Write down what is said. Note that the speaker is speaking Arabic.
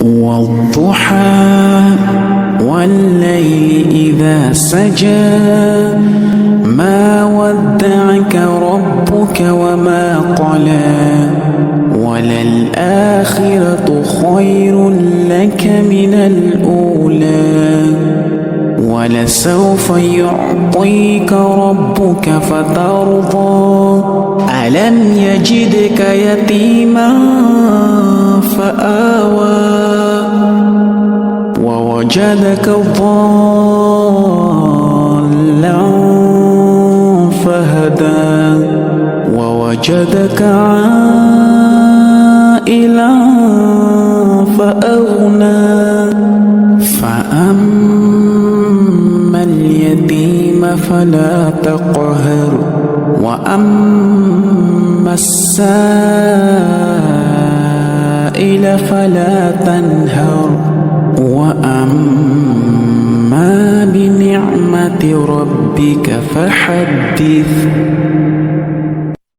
والضحى والليل إذا سجى ما ودعك ربك وما قلى وللآخرة خير لك من الأولى ولسوف يعطيك ربك فترضى ألم يجدك يتيما فآوى ووجدك ضالا فهدى ووجدك عائلا فأغنى فأما اليتيم فلا تقهر وأما السائل فلا تنهر وأما بنعمة ربك فحدث.